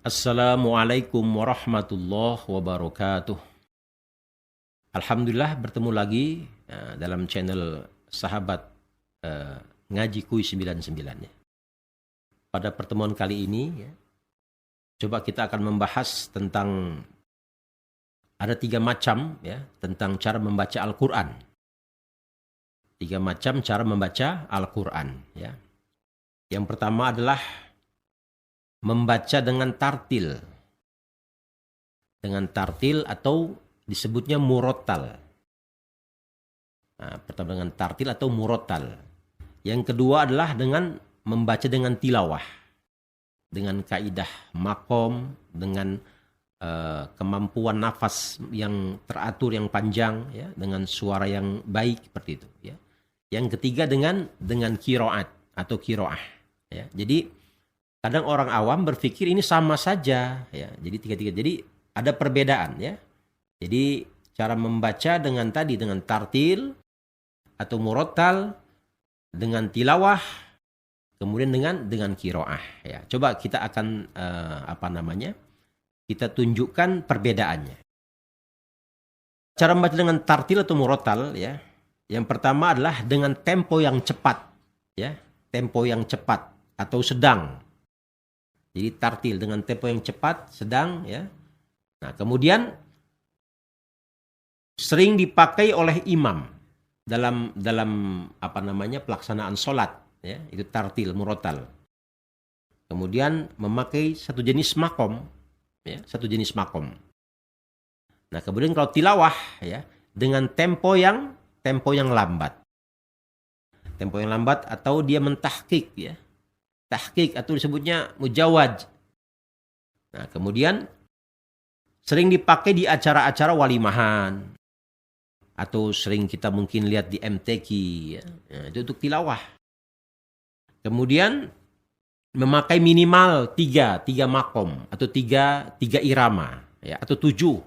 Assalamualaikum warahmatullahi wabarakatuh. Alhamdulillah bertemu lagi dalam channel Sahabat Ngaji Kui 99 ya. Pada pertemuan kali ini ya, coba kita akan membahas tentang ada 3 macam ya tentang cara membaca Al-Quran. 3 macam cara membaca Al-Quran ya. Yang pertama adalah membaca dengan tartil. Dengan tartil atau disebutnya murotal. Nah, pertama dengan tartil atau murotal. Yang kedua adalah dengan membaca dengan tilawah. Dengan kaidah makom, dengan kemampuan nafas yang teratur, yang panjang, ya, dengan suara yang baik seperti itu. Ya. Yang ketiga dengan qiraat atau qiraah. Ya. Jadi kadang orang awam berpikir ini sama saja, ya. Jadi tiga-tiga. Jadi ada perbedaan, ya. Jadi cara membaca dengan tartil atau murattal, dengan tilawah, kemudian dengan qiraah, ya. Coba kita akan kita tunjukkan perbedaannya. Cara membaca dengan tartil atau murattal, ya. Yang pertama adalah dengan tempo yang cepat, ya. Tempo yang cepat atau sedang. Jadi tartil dengan tempo yang cepat, sedang, ya. Nah, kemudian sering dipakai oleh imam dalam pelaksanaan sholat, ya. Itu tartil, murattal. Kemudian memakai satu jenis makom, ya, satu jenis makom. Nah, kemudian kalau tilawah, ya, dengan tempo yang lambat. Tempo yang lambat atau dia mentahqiq, ya. Tahqiq atau disebutnya mujawad. Nah, kemudian sering dipakai di acara-acara walimahan. Atau sering kita mungkin lihat di MTQ. Ya. Nah, itu untuk tilawah. Kemudian memakai minimal 3 makom. Atau 3 irama. Ya, atau 7.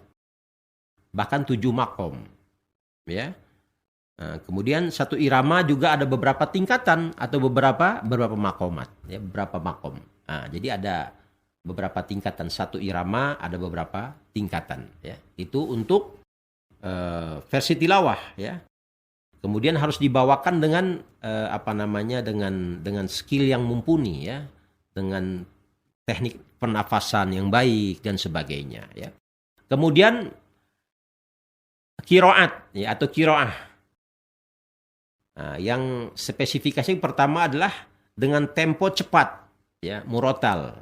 Bahkan 7 makom. Ya. Nah, kemudian satu irama juga ada beberapa tingkatan atau beberapa makomat, ya, beberapa makom. Nah, jadi ada beberapa tingkatan, satu irama ada beberapa tingkatan, ya. Itu untuk versi tilawah, ya. Kemudian harus dibawakan dengan dengan skill yang mumpuni, ya, dengan teknik pernafasan yang baik dan sebagainya, ya. Kemudian qiraat, ya, atau qiraah. Nah, yang spesifikasi pertama adalah dengan tempo cepat, ya, murattal.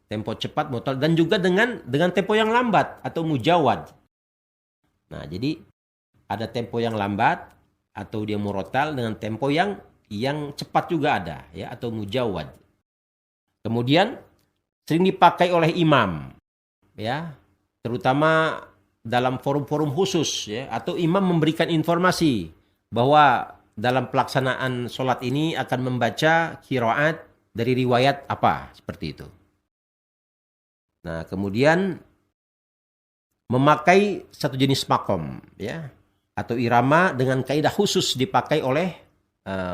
Tempo cepat, murattal, dan juga dengan tempo yang lambat atau mujawad. Nah, jadi ada tempo yang lambat atau dia murattal dengan tempo yang cepat juga ada, ya, atau mujawad. Kemudian sering dipakai oleh imam, ya, terutama dalam forum-forum khusus, ya, atau imam memberikan informasi bahwa dalam pelaksanaan sholat ini akan membaca qiraat dari riwayat apa, seperti itu. Nah, kemudian memakai satu jenis makom, ya, atau irama dengan kaidah khusus dipakai oleh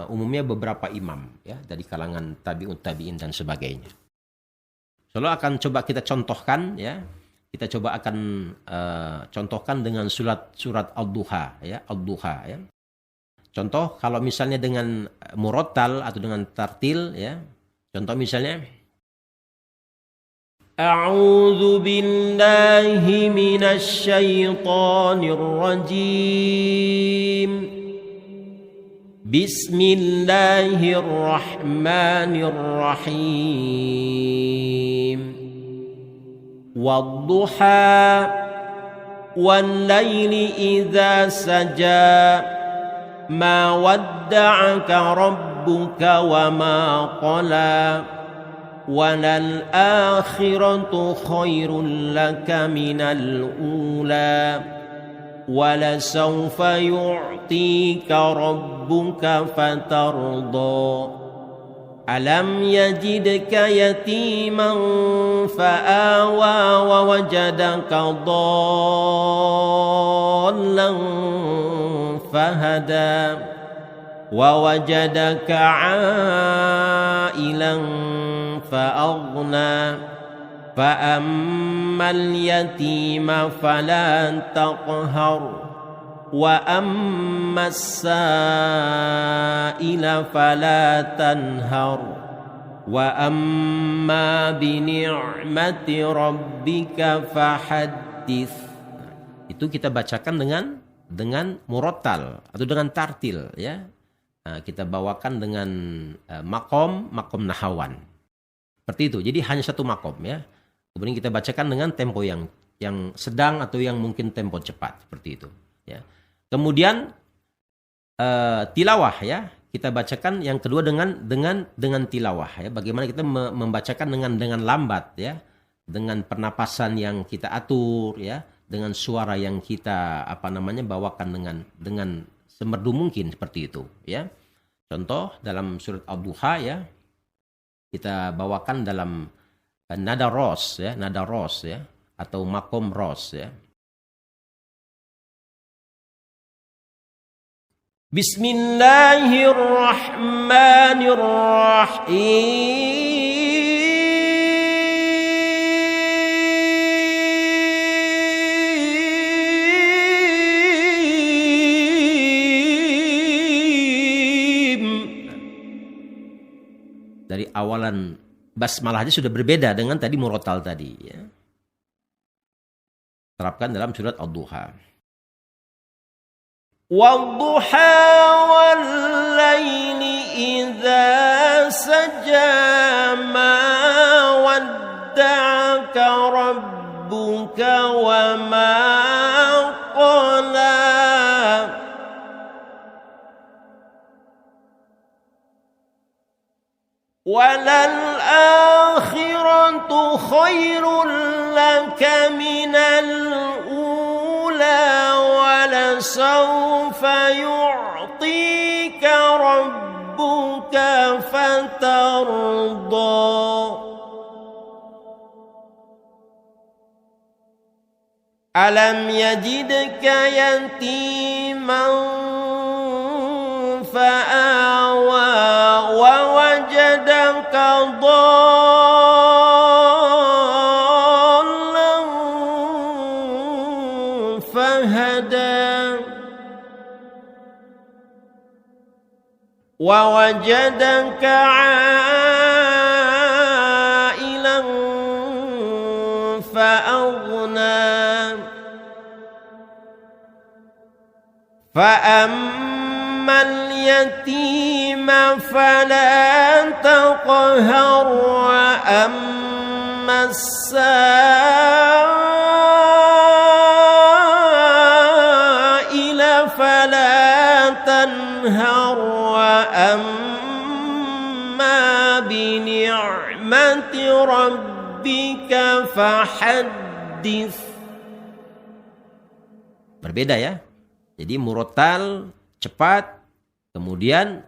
umumnya beberapa imam, ya, dari kalangan tabi'in dan sebagainya. Selalu akan coba kita contohkan, ya. Kita coba akan contohkan dengan surat Ad-Duha, ya, Ad-Duha, ya. Contoh kalau misalnya dengan murattal atau dengan tartil, ya. Contoh misalnya A'udzu billahi minasy syaithanir rajim. Bismillahirrahmanirrahim. Wad-duha wal-laili idza saja. ما ودعك ربك وما قلى وللآخرة خير لك من الأولى ولسوف يعطيك ربك فترضى ألم يجدك يتيما فآوى ووجدك ضالا فهدى ووجدك عائلا فأغنى Fa'ammal yatima fala taqhar wa ammas sa'ila fala tanhar wa amma bi ni'mati rabbika fahaddits. Itu kita bacakan dengan murattal atau dengan tartil ya. Kita bawakan dengan makom nahawan. Seperti itu. Jadi hanya satu makom ya. Kemudian kita bacakan dengan tempo yang sedang atau yang mungkin tempo cepat seperti itu ya. Kemudian tilawah ya. Kita bacakan yang kedua dengan tilawah ya. Bagaimana kita membacakan dengan lambat ya. Dengan pernapasan yang kita atur ya, dengan suara yang kita bawakan dengan semerdu mungkin seperti itu ya. Contoh dalam surat Ad-Duha ya. Kita bawakan dalam nada ros ya, atau makom ros ya. Bismillahirrahmanirrahim. Dari awalan basmalah aja sudah berbeda dengan tadi murattal tadi ya. Terapkan dalam surat Ad-Duha. Wad-duha wal-laili idza saja ma wadda'aka rabbuka wa ma qala. وَلَلْآخِرَةُ خَيْرٌ لَكَ مِنَ الْأُولَى وَلَسَوْفَ يُعْطِيكَ رَبُّكَ فَتَرْضَى. أَلَمْ يَجِدْكَ يَتِيمًا فَآوَى وَوَجَدَكَ ضَالًّا فَهَدَى وَوَجَدَكَ عَائِلًا فَأَغْنَى فَأَمَّا الْيَتِيمَ فَلَا تَقْهَرْ وَأَمَّا السَّائِلَ فَلَا تَنْهَرْ وَأَمَّا بِنِعْمَةِ رَبِّكَ فَحَدِّثْ. Berbeda ya. Jadi murattal cepat, kemudian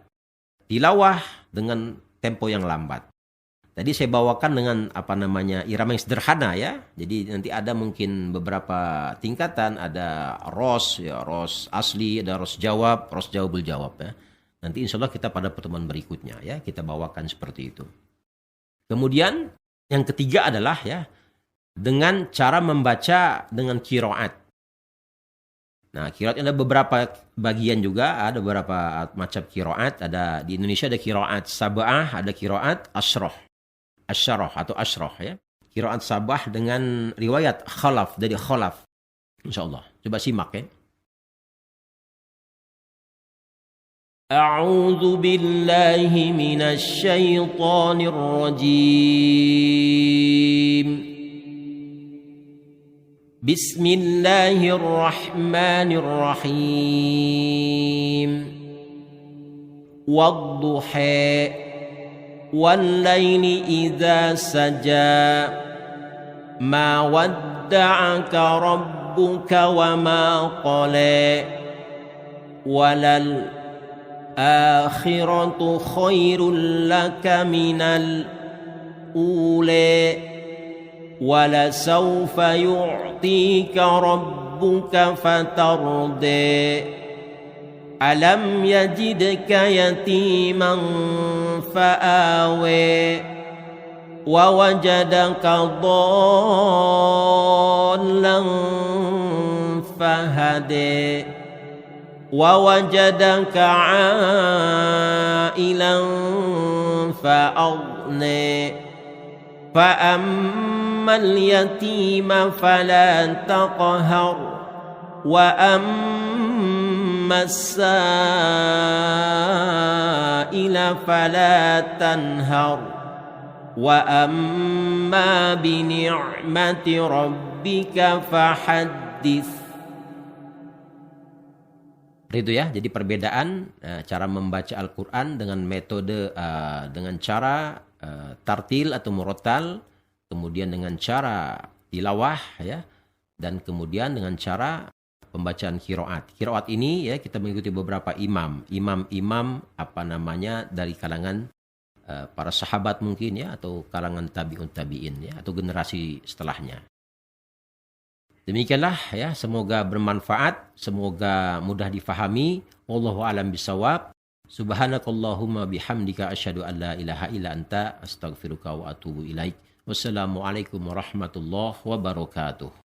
tilawah dengan tempo yang lambat. Tadi saya bawakan dengan irama yang sederhana ya. Jadi nanti ada mungkin beberapa tingkatan, ada ros ya, ros asli, ada ros jawabul jawab ya. Nanti insya Allah kita pada pertemuan berikutnya ya, kita bawakan seperti itu. Kemudian yang ketiga adalah ya, dengan cara membaca dengan qiraat. Nah, qiraat ada beberapa bagian juga, ada beberapa macam qiraat. Ada di Indonesia ada qiraat sab'ah, ada qiraat asyarah atau asyrah ya. Qiraat sab'ah dengan riwayat khalaf dari khalaf. Insyaallah. Coba simak ya. A'udzu billahi minasy syaithanir rajim. Bismillahirrahmanirrahim. Wad-duha wal-laili idza saja ma wadda'aka rabbuka wa ma qala walal akhiratu khairul laka minal ula وَلَسَوْفَ يُعْطِيكَ رَبُّكَ فَتَرْضَى أَلَمْ يَجِدْكَ يَتِيمًا فَآوَى ووجدك ضالا فهدي ووجدك عائلا فأغني فأما اليتيم فلا تقهر وأما السائل فلا تنهر وأما بنعمة ربك فحدث. Itu ya, jadi perbedaan cara membaca Al-Quran dengan metode, dengan cara tartil atau murattal, kemudian dengan cara tilawah ya, dan kemudian dengan cara pembacaan qiraat. Qiraat ini ya kita mengikuti beberapa imam dari kalangan para sahabat mungkin ya, atau kalangan tabi'un tabi'in ya, atau generasi setelahnya. Demikianlah ya, semoga bermanfaat, semoga mudah difahami. Wallahu a'lam bishawab. Subhanakallahumma bihamdika asyhadu an la ilaha illa anta astaghfiruka wa atubu ilaik. Wassalamualaikum warahmatullahi wabarakatuh.